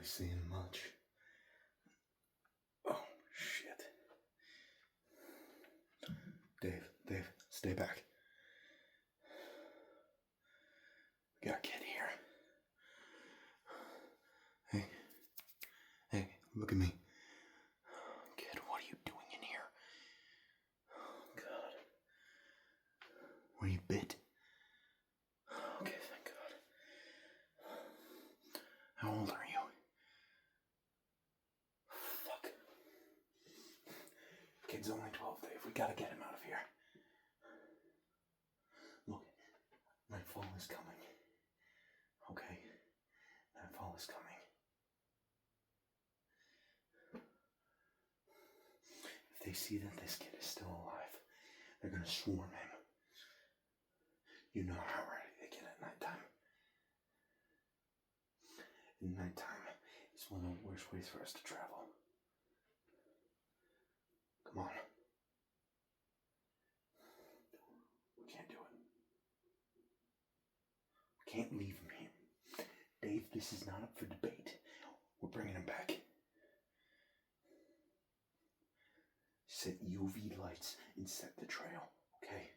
really seeing much. Oh, shit. Dave, stay back. We got a kid here. Hey, look at me. Kid, what are you doing in here? Oh, God. Were you bit? Okay, thank God. How old are you? Fuck. Kid's only 12, Dave. We gotta get him out of here. Look, nightfall is coming. Okay? Nightfall is coming. If they see that this kid is still alive, they're gonna swarm him. You know how ready they get at nighttime. And nighttime is one of the worst ways for us to travel. Come on. We can't do it. We can't leave him here. Dave, this is not up for debate. We're bringing him back. Set UV lights and set the trail, okay?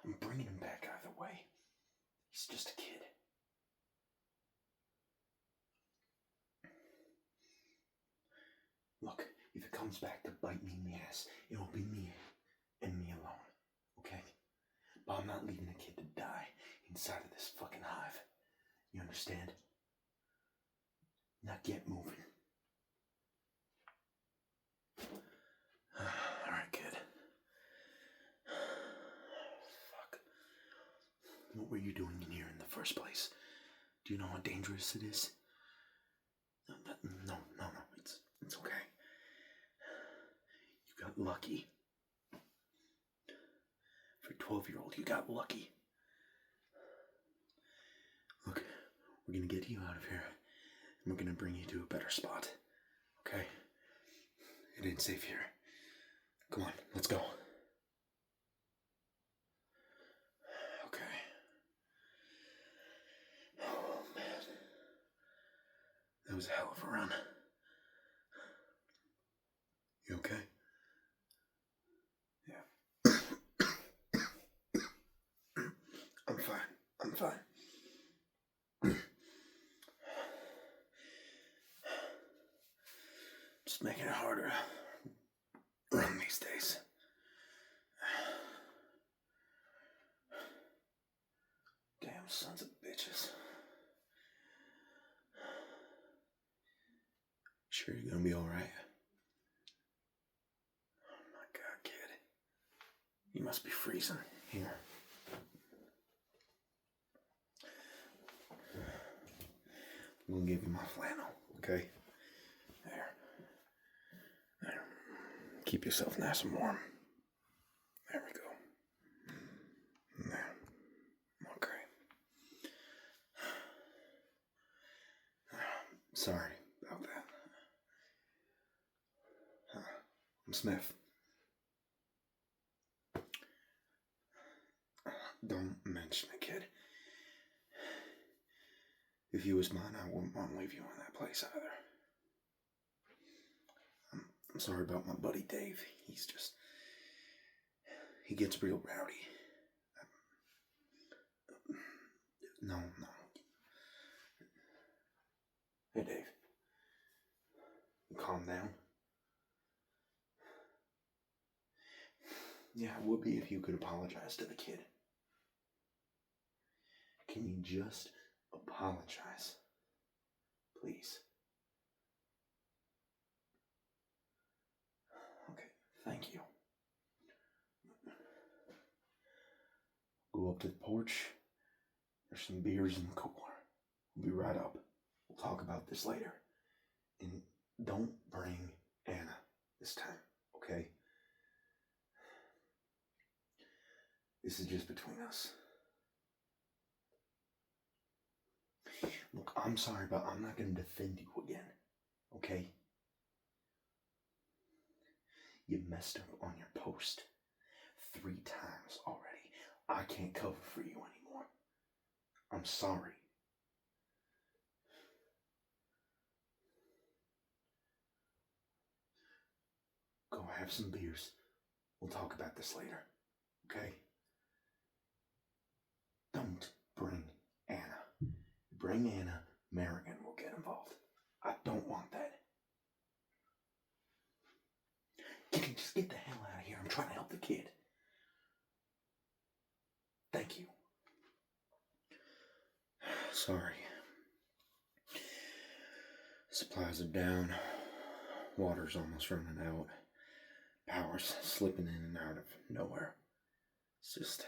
I'm bringing him back either way. He's just a kid. Look, if it comes back to bite me in the ass, it'll be me and me alone, okay? But I'm not leaving a kid to die inside of this fucking hive. You understand? Now get moving. Alright, kid. Fuck. What were you doing in here in the first place? Do you know how dangerous it is? No. It's okay. You got lucky. For a 12-year-old, you got lucky. Look, we're gonna get you out of here, and we're gonna bring you to a better spot. Okay? It ain't safe here. Come on, let's go. Okay. Oh, man. That was a hell of a run. You okay? Yeah. I'm fine. Just making it harder to run these days. Damn sons of bitches. Sure you're gonna be alright? Oh my God, kid. You must be freezing. Here. I'm gonna give you my flannel, okay? There. Keep yourself nice and warm. There we go. There. Okay. Sorry about that. I'm Smith. Don't mention it, kid. If you was mine, I wouldn't want to leave you in that place either. I'm sorry about my buddy Dave. He gets real rowdy. No. Hey, Dave. Calm down. Yeah, it would be if you could apologize to the kid. Can you just apologize? Please. Okay, thank you. Go up to the porch. There's some beers in the cooler. We'll be right up. We'll talk about this later. And don't bring Anna this time, okay? This is just between us. Look, I'm sorry, but I'm not going to defend you again, okay? You messed up on your post 3 times already. I can't cover for you anymore. I'm sorry. have some beers. We'll talk about this later. Okay? Don't bring Anna. Bring Anna, Marion will get involved. I don't want that. Just get the hell out of here. I'm trying to help the kid. Thank you. Sorry. Supplies are down. Water's almost running out. Power's slipping in and out of nowhere. It's just...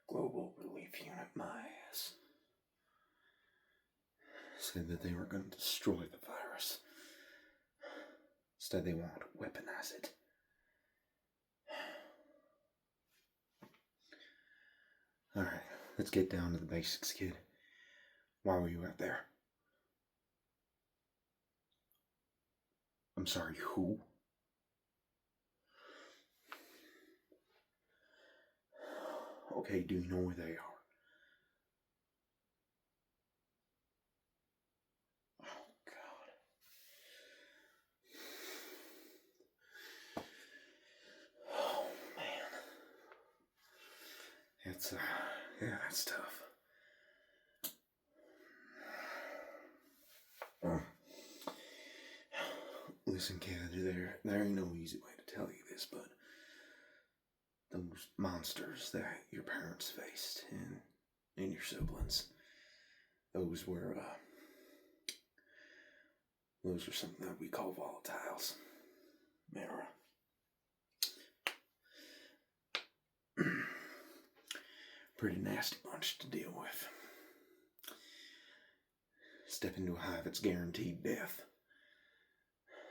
Global Relief Unit, my ass. Said that they were going to destroy the virus. Instead, they want to weaponize it. Alright, let's get down to the basics, kid. Why were you out there? I'm sorry, who? Okay, do you know where they are? Oh, God. Oh, man. It's, yeah, that's tough. Listen, kid, there ain't no easy way to tell you this, but those monsters that your parents faced and your siblings, those were something that we call volatiles. Mara. Pretty nasty bunch to deal with. Step into a hive, it's guaranteed death.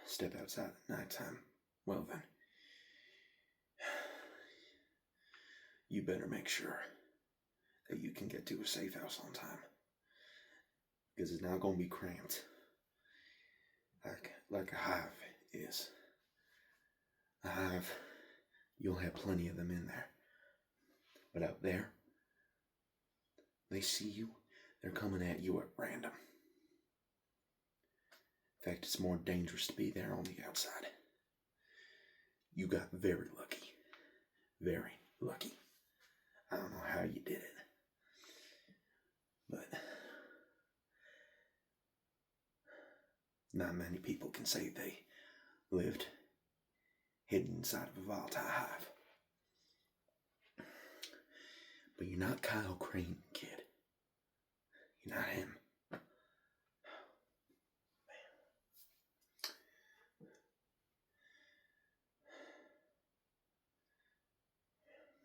Step outside at nighttime, well then, you better make sure that you can get to a safe house on time. Because it's not going to be cramped like a hive is. A hive, you'll have plenty of them in there. But out there, they see you, they're coming at you at random. In fact, it's more dangerous to be there on the outside. You got very lucky. Very lucky. I don't know how you did it. But not many people can say they lived hidden inside of a volatile hive. But you're not Kyle Crane, kid. You're not him.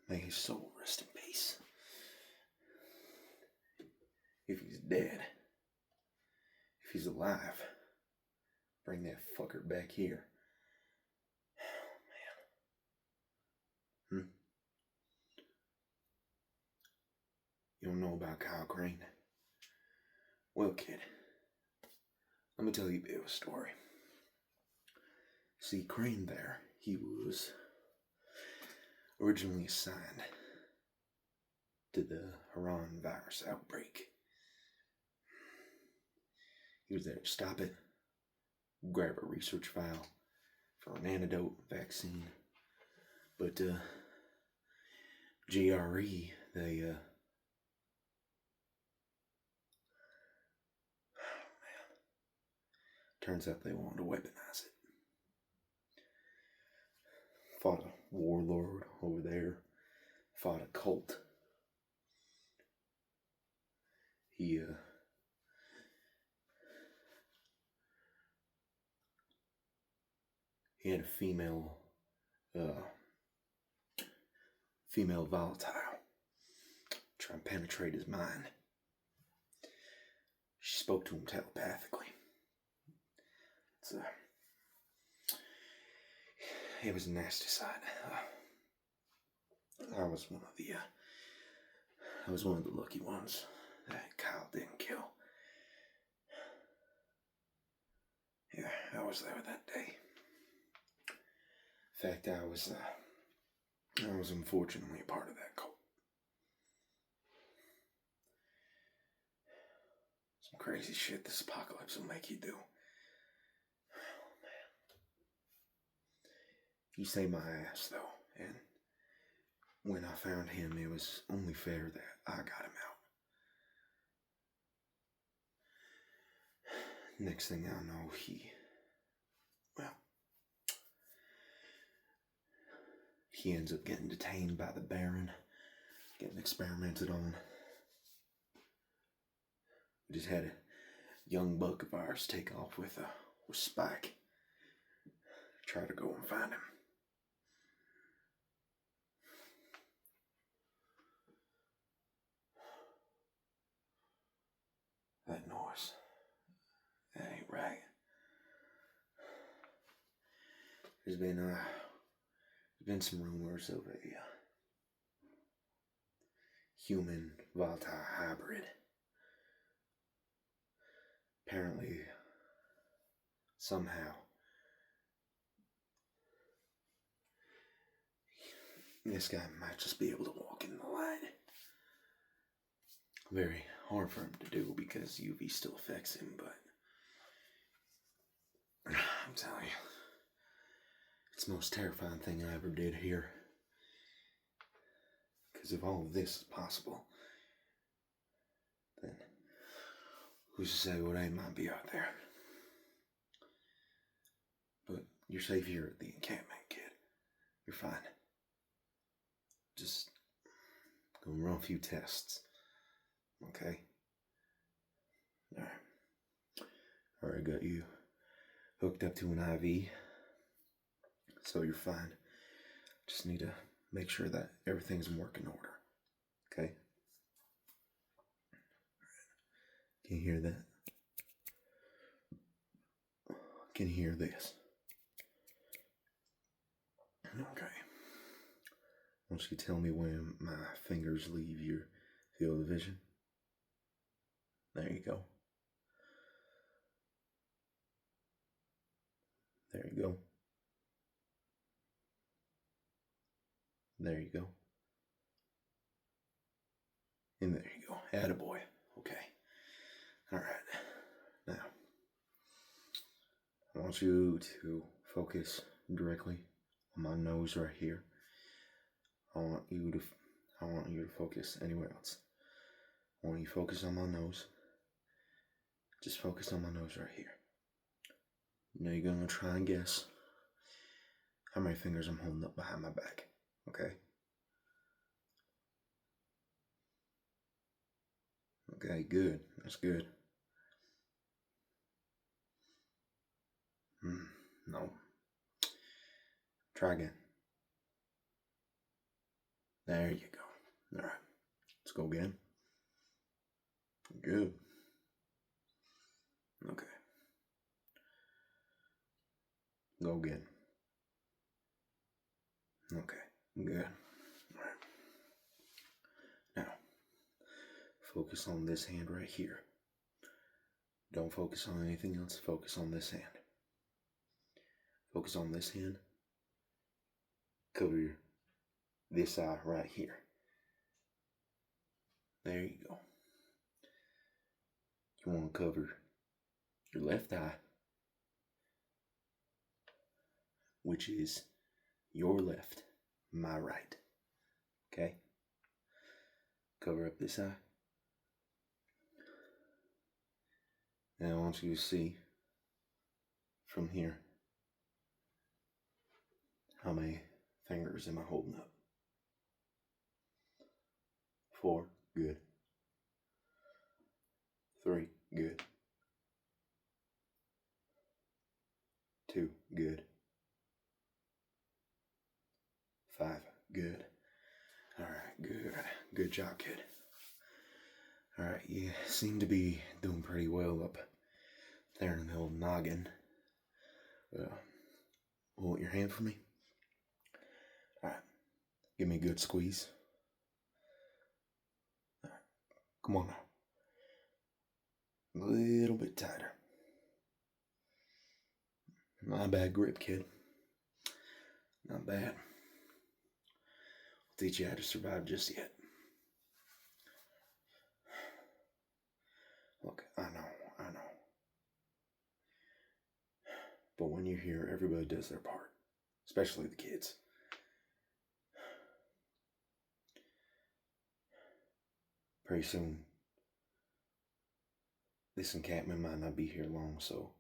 May his soul rest in peace. If he's dead, if he's alive, bring that fucker back here. Oh, man. You don't know about Kyle Crane? Well, kid, let me tell you a bit of a story. See, Crane there, he was originally assigned to the Harran virus outbreak. He was there to stop it, grab a research file for an antidote vaccine. But GRE, they turns out they wanted to weaponize it. Fought a warlord over there. Fought a cult. He had a female volatile try and penetrate his mind. She spoke to him telepathically. It was a nasty sight. I was one of the lucky ones that Kyle didn't kill. Yeah, I was there that day. In fact, I was unfortunately a part of that cult. Some crazy shit this apocalypse will make you do. Oh, man. You saved my ass, though, and when I found him, it was only fair that I got him out. Next thing I know, he ends up getting detained by the Baron, getting experimented on. We just had a young buck of ours take off with Spike. Try to go and find him. That noise. That ain't right. There's been some rumors of a human volatile hybrid. Apparently, somehow, this guy might just be able to walk in the light. Very hard for him to do because UV still affects him, but I'm telling you, it's the most terrifying thing I ever did here. Because if all of this is possible, then who's to say what ain't might be out there? But you're safe here at the encampment, kid. You're fine. Just go run a few tests. Okay? Alright, got you hooked up to an IV. So you're fine. Just need to make sure that everything's in working order. Okay? Can you hear that? Can you hear this? Okay. I want you to tell me when my fingers leave your field of vision. There you go. There you go. There you go. And there you go. Attaboy. Okay. Alright. Now, I want you to focus directly on my nose right here. I want you to focus anywhere else. I want you to focus on my nose. Just focus on my nose right here. Now you're gonna try and guess how many fingers I'm holding up behind my back. Okay? Okay, good. That's good. No. Try again. There you go. Alright. Let's go again. Good. Okay. Go again. Okay. Good. Alright. Now, focus on this hand right here. Don't focus on anything else. Focus on this hand. Focus on this hand. Cover this eye right here. There you go. You want to cover your left eye, which is your left, my right. Okay? Cover up this eye. Now I want you to see from here how many fingers am I holding up? 4, good. 3, good. 2, good. 5, good. Alright, good. Good job, kid. Alright, you seem to be doing pretty well up there in the old noggin. Hold your hand for me. Alright, Give me a good squeeze. All right. Come on now. A little bit tighter. Not a bad grip, kid. Not bad. I'll teach you how to survive just yet. Look, I know. But when you're here, everybody does their part. Especially the kids. Pretty soon, this encampment might not be here long, so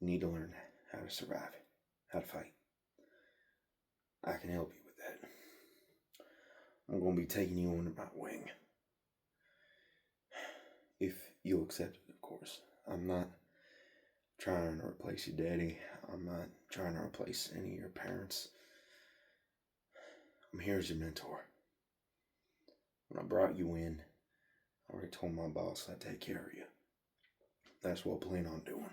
you need to learn how to survive, how to fight. I can help you with that. I'm going to be taking you under my wing. If you'll accept it, of course. I'm not trying to replace your daddy. I'm not trying to replace any of your parents. I'm here as your mentor. When I brought you in, I already told my boss I'd take care of you. That's what I plan on doing.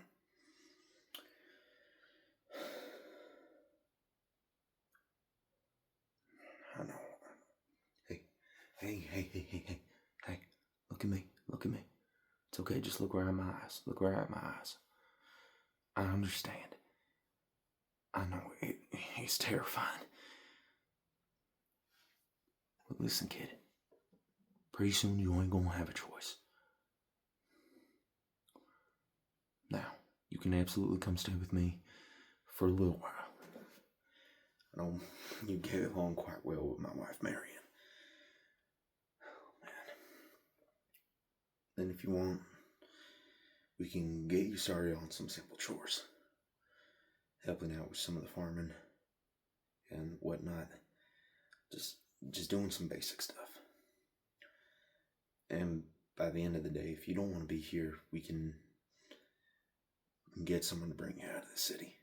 I know. Hey, look at me. It's okay, just look right at my eyes. I understand. I know, it's terrifying. But listen, kid. Pretty soon you ain't gonna have a choice. Now, you can absolutely come stay with me for a little while. I know you get along quite well with my wife, Marion. Oh, man. Then if you want, we can get you started on some simple chores. Helping out with some of the farming and whatnot. Just doing some basic stuff. And by the end of the day, if you don't want to be here, we can get someone to bring you out of the city.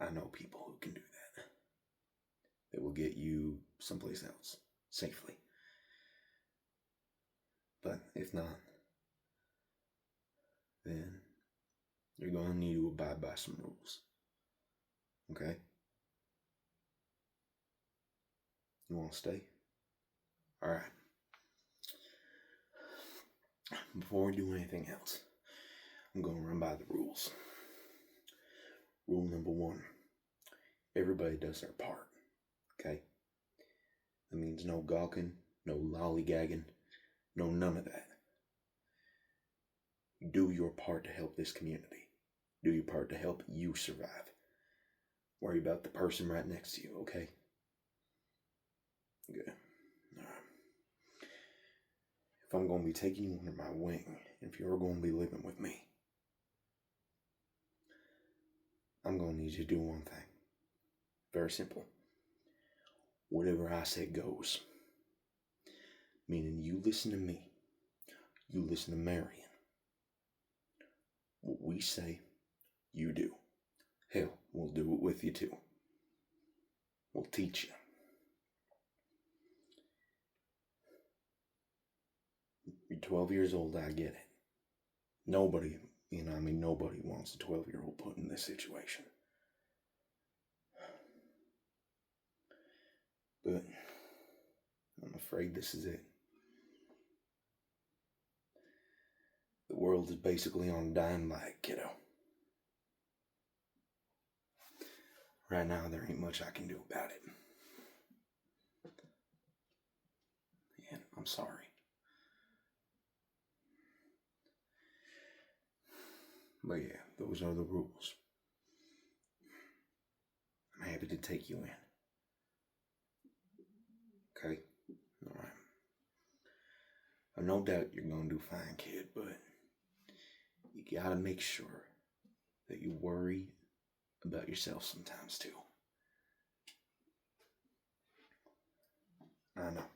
I know people who can do that. They will get you someplace else, safely. But if not, then you're going to need to abide by some rules. Okay? You want to stay? Alright. Before we do anything else, I'm going to run by the rules. Rule number 1. Everybody does their part. Okay? That means no gawking, no lollygagging, no none of that. Do your part to help this community. Do your part to help you survive. Worry about the person right next to you, okay? Good. Alright. If I'm going to be taking you under my wing, if you're going to be living with me, I'm going to need you to do one thing. Very simple. Whatever I say goes. Meaning you listen to me. You listen to Marion. What we say, you do. Hell, we'll do it with you too. We'll teach you. You're 12 years old, I get it. Nobody wants a 12-year-old put in this situation. But I'm afraid this is it. The world is basically on a dying light, kiddo. Right now, there ain't much I can do about it. And I'm sorry. But yeah, those are the rules. I'm happy to take you in. Okay? Alright. I no doubt you're gonna do fine, kid, but you gotta make sure that you worry about yourself sometimes too. I know.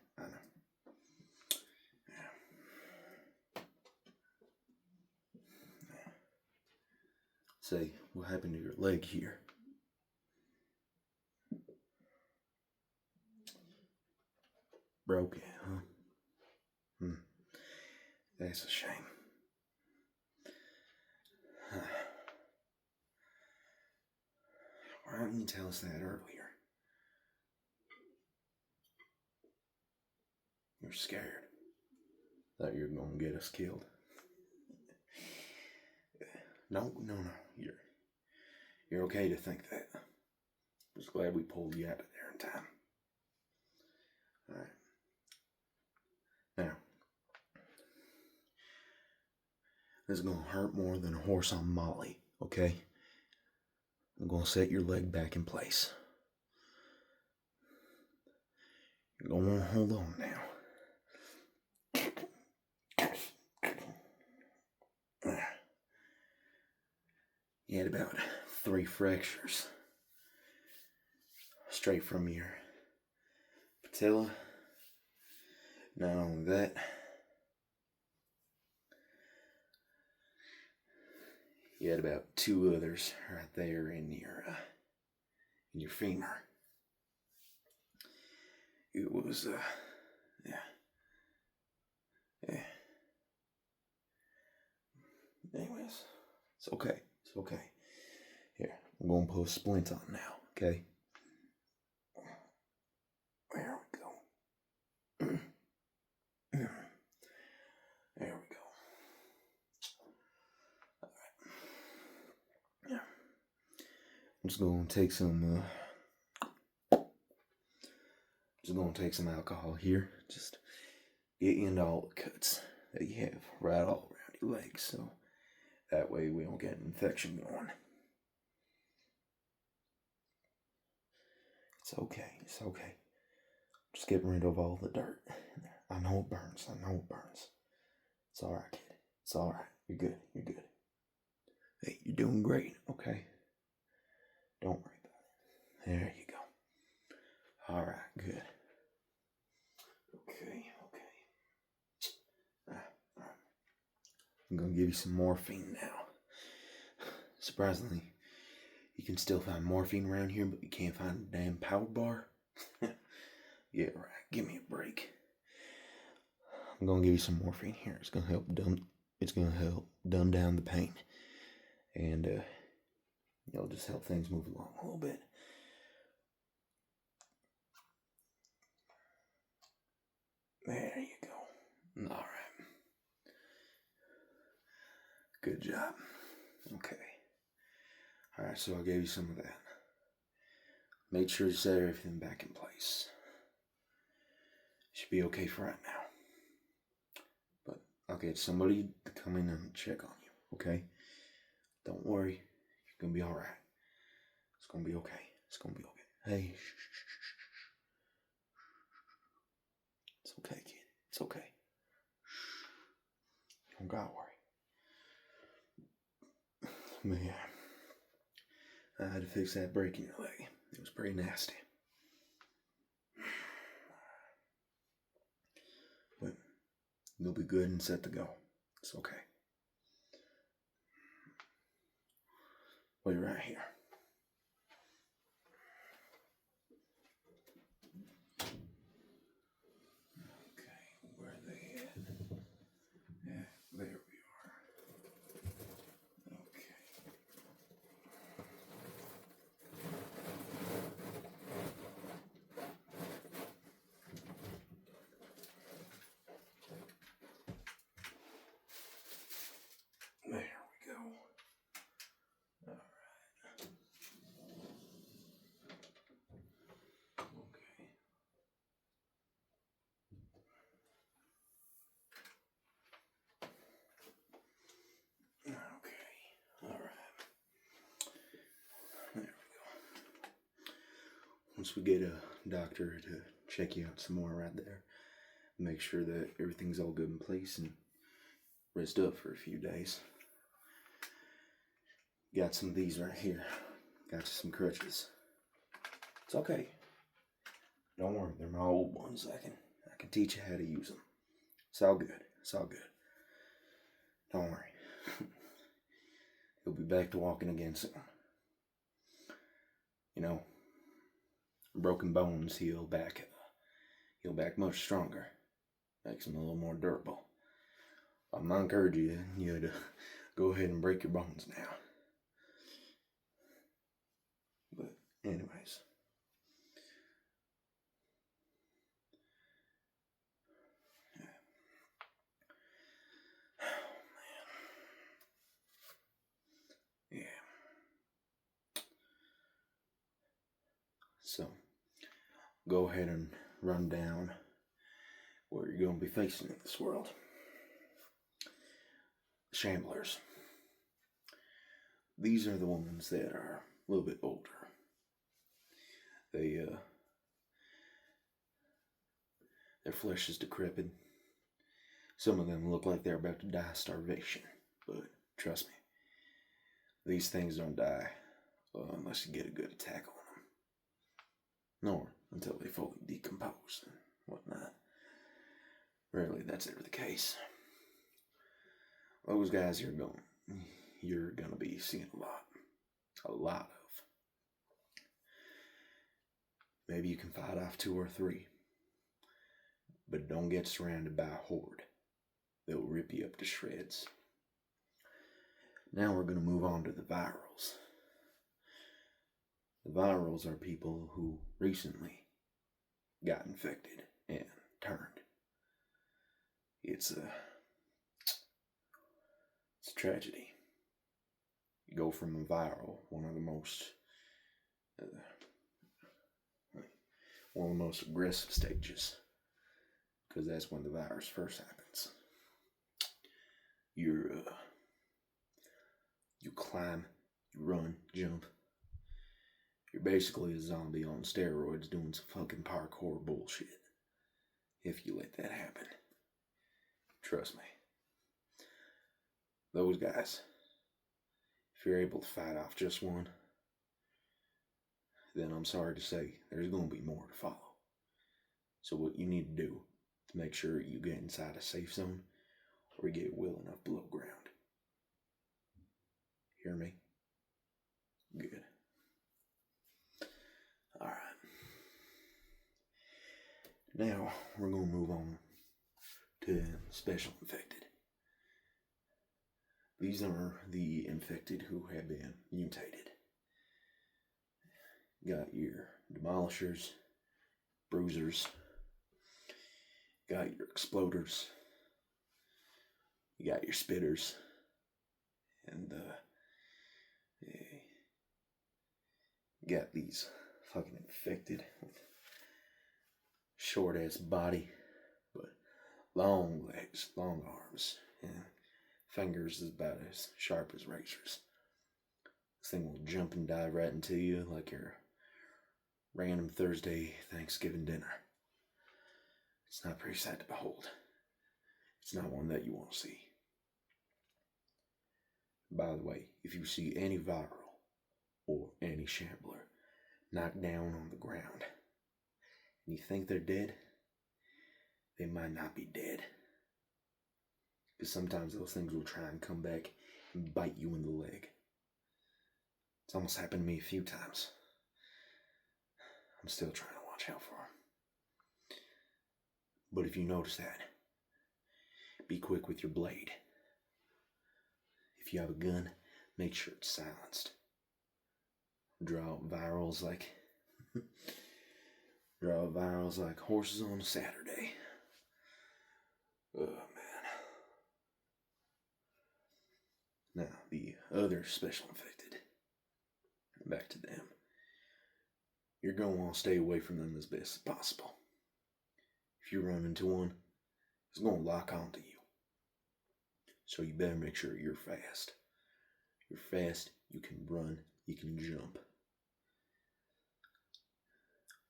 Say, what happened to your leg here? Broke it, huh? That's a shame. Why didn't you tell us that earlier? You're scared. Thought you were gonna get us killed. No. You're okay to think that. Just glad we pulled you out of there in time. Alright. Now, this is gonna hurt more than a horse on Molly, okay? I'm gonna set your leg back in place. You're gonna wanna hold on now. You had about 3 fractures. Straight from your patella. Not only that, you had about 2 others right there in your femur. It was, yeah. Anyways, it's okay. It's okay. Here, I'm gonna put a splint on now, okay? There we go. There we go. Alright. Yeah. I'm just gonna take some alcohol here. Just get into all the cuts that you have right all around your legs, so that way we don't get an infection going. It's okay. It's okay. Just getting rid of all the dirt in there. I know it burns. It's alright, kid. It's alright. You're good. Hey, you're doing great, okay? Don't worry about it. There you go. Alright, good. Okay. Alright. I'm gonna give you some morphine now. Surprisingly, you can still find morphine around here, but you can't find a damn power bar. Yeah, right. Give me a break. I'm gonna give you some morphine here. It's gonna help dumb down the pain, and it'll just help things move along a little bit. There you go. All right. Good job. Okay. All right. So I gave you some of that. Made sure to set everything back in place. Should be okay for right now. But I'll get somebody to come in and check on you, okay? Don't worry. You're gonna be alright. It's gonna be okay. Hey, shh. It's okay, kid. It's okay. You don't gotta worry. But yeah, I had to fix that break in your leg. It was pretty nasty. But you'll be good and set to go. It's okay. Wait right here. Okay, where are they at? Yeah, there we are. Okay. There we go. All right. Okay. All right. There we go. Once we get a doctor to check you out some more right there, make sure that everything's all good in place and rest up for a few days. Got some of these right here. Got you some crutches. It's okay. Don't worry, they're my old ones. I can teach you how to use them. It's all good. Don't worry. You'll be back to walking again soon. You know, broken bones heal back much stronger. Makes them a little more durable. I'm not encouraging you to go ahead and break your bones now. But anyways. go ahead and run down what you're going to be facing in this world. Shamblers. These are the ones that are a little bit older. Their flesh is decrepit. Some of them look like they're about to die of starvation, but trust me, these things don't die unless you get a good attack on them, nor until they fully decompose and whatnot. Rarely that's ever the case. Those guys you're gonna be seeing a lot of. Maybe you can fight off 2 or 3, but don't get surrounded by a horde. They'll rip you up to shreds. Now we're going to move on to the virals. The virals are people who recently got infected and turned. It's a tragedy. You go from a viral, one of the most aggressive stages, because that's when the virus first happens. You climb, you run, jump. You're basically a zombie on steroids doing some fucking parkour bullshit. If you let that happen. Trust me. Those guys, if you're able to fight off just one, then I'm sorry to say, there's going to be more to follow. So what you need to do to make sure you get inside a safe zone or get well enough below ground. Hear me? Good. Alright. Now, we're going to move on to special infected. These are the infected who have been mutated. Got your demolishers, bruisers, got your exploders, you got your spitters, and you got these fucking infected with short ass body, but long legs, long arms, and fingers is about as sharp as razors. This thing will jump and dive right into you like your random Thursday Thanksgiving dinner. It's not a pretty sight to behold. It's not one that you want to see. By the way, if you see any viral or any shambler knocked down on the ground and you think they're dead, they might not be dead. Because sometimes those things will try and come back and bite you in the leg. It's almost happened to me a few times. I'm still trying to watch out for them. But if you notice that, be quick with your blade. If you have a gun, make sure it's silenced. Draw out virals like horses on a Saturday. Oh man. Now the other special infected. Back to them. You're going to want to stay away from them as best as possible. If you run into one, it's going to lock onto you. So you better make sure you're fast. You're fast, you can run, you can jump.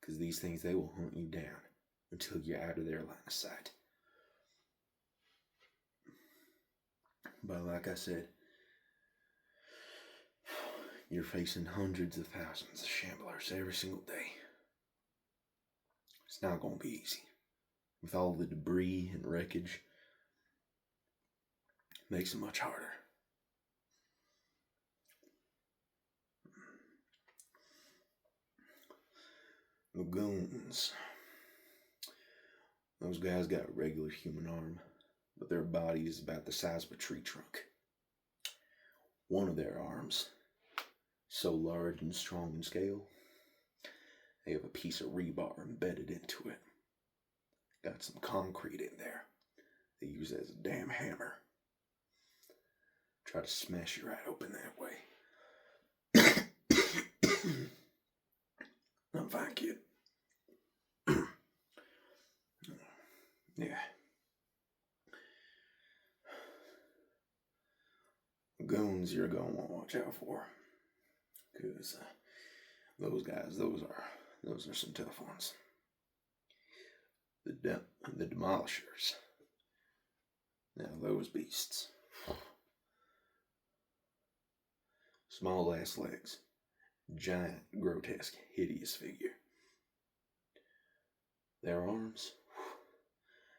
Because these things, they will hunt you down until you're out of their line of sight. But like I said, you're facing hundreds of thousands of shamblers every single day. It's not going to be easy. With all the debris and wreckage, it makes it much harder. The goons. Those guys got a regular human arm, but their body is about the size of a tree trunk. One of their arms, so large and strong in scale, they have a piece of rebar embedded into it. Got some concrete in there. They use it as a damn hammer. Try to smash you right open that way. I'm fine, kid. Yeah. Goons you're going to want to watch out for. Because those guys, those are some tough ones. The demolishers. Now those beasts. Small ass legs. Giant, grotesque, hideous figure. Their arms,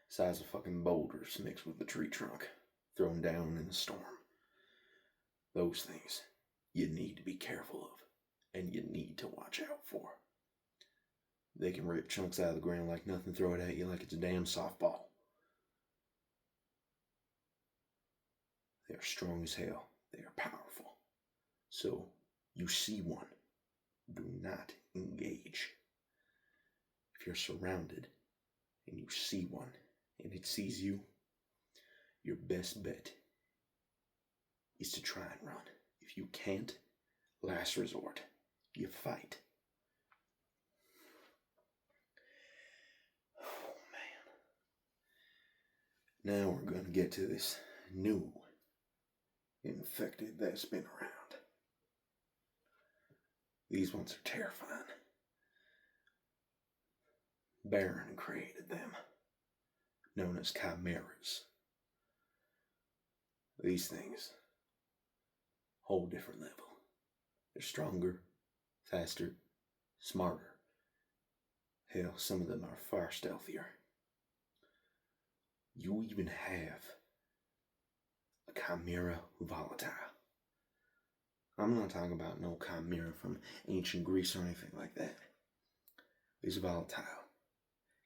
size of fucking boulders mixed with the tree trunk, thrown down in a storm. Those things you need to be careful of, and you need to watch out for. They can rip chunks out of the ground like nothing, throw it at you like it's a damn softball. They are strong as hell. They are powerful. So, you see one, do not engage. If you're surrounded and you see one and it sees you, your best bet is to try and run. If you can't, last resort, you fight. Oh man. Now we're going to get to this new infected that's been around. These ones are terrifying. Baron created them, known as chimeras. These things, whole different level. They're stronger, faster, smarter. Hell, some of them are far stealthier. You even have a chimera volatile. I'm not talking about no chimera from ancient Greece or anything like that. This volatile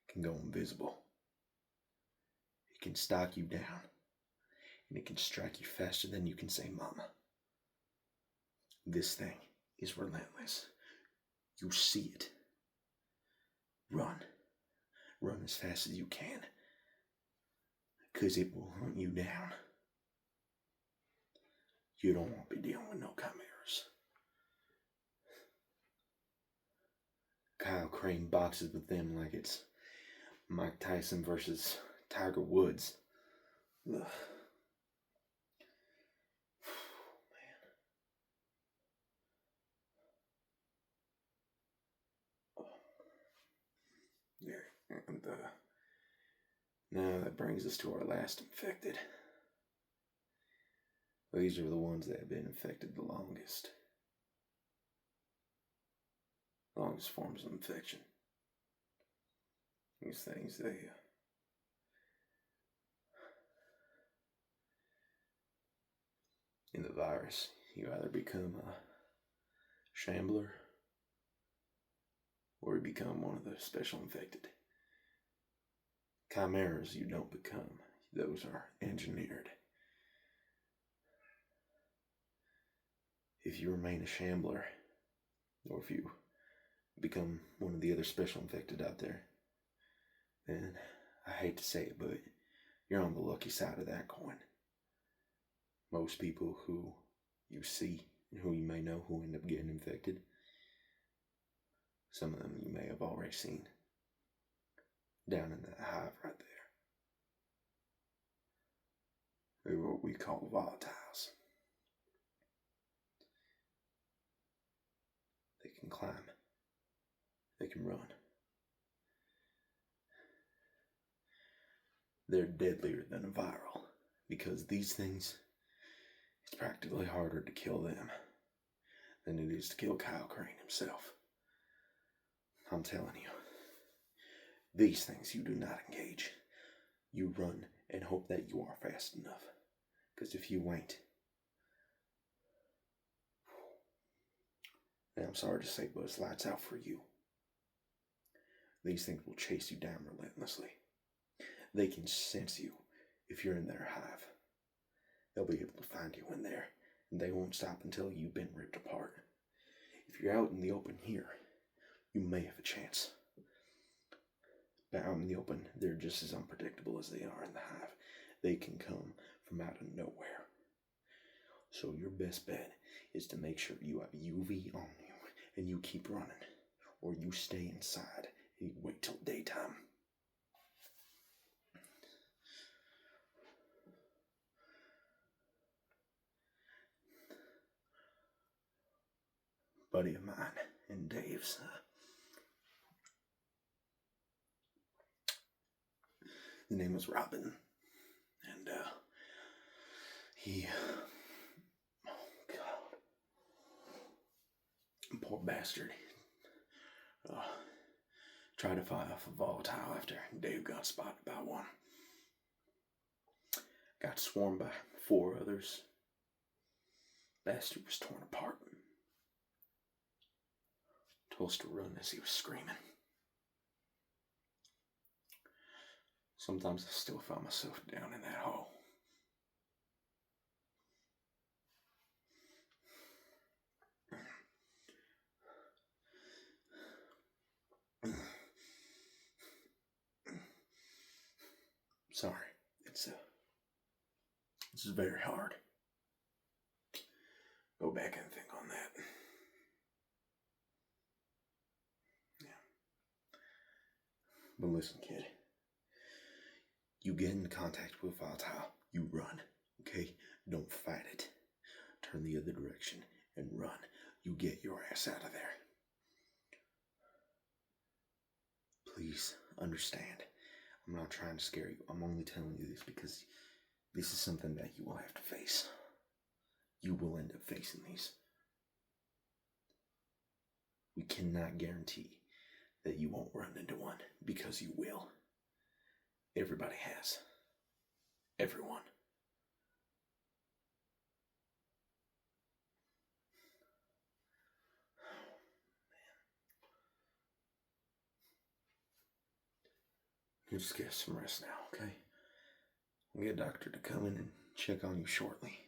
can go invisible. It can stalk you down, and it can strike you faster than you can say mama. This thing is relentless. You see it. Run. Run as fast as you can, because it will hunt you down. You don't want to be dealing with no chimeras. Kyle Crane boxes with them like it's Mike Tyson versus Tiger Woods. Ugh. Yeah, and now that brings us to our last infected. These are the ones that have been infected the longest. Longest forms of infection. These things, in the virus, you either become a shambler or you become one of the special infected. Chimeras you don't become. Those are engineered. If you remain a shambler, or if you become one of the other special infected out there, then I hate to say it, but you're on the lucky side of that coin. Most people who you see and who you may know who end up getting infected, some of them you may have already seen down in that hive right there. They're what we call volatiles. They can climb. They can run. They're deadlier than a viral, because these things, it's practically harder to kill them than it is to kill Kyle Crane himself. I'm telling you, these things you do not engage. You run and hope that you are fast enough, because if you ain't, and I'm sorry to say, but it's lights out for you. These things will chase you down relentlessly. They can sense you if you're in their hive. They'll be able to find you in there, and they won't stop until you've been ripped apart. If you're out in the open here, you may have a chance. But out in the open, they're just as unpredictable as they are in the hive. They can come from out of nowhere. So your best bet is to make sure you have UV on you, and you keep running, or you stay inside and you wait till daytime. buddy of mine and Dave's. His name was Robin, and he, oh God, poor bastard, tried to fight off a volatile after Dave got spotted by one. Got swarmed by 4 others. Bastard was torn apart. Told us to run as he was screaming. Sometimes I still find myself down in that hole. Sorry, this is very hard. Go back and think on that. Yeah. But listen, kid. You get into contact with volatile, you run, okay? Don't fight it. Turn the other direction and run. You get your ass out of there. Please understand. I'm not trying to scare you. I'm only telling you this because this is something that you will have to face. You will end up facing these. We cannot guarantee that you won't run into one, because you will. Everybody has. Everyone. You just get some rest now, okay? We'll get a doctor to come in and check on you shortly.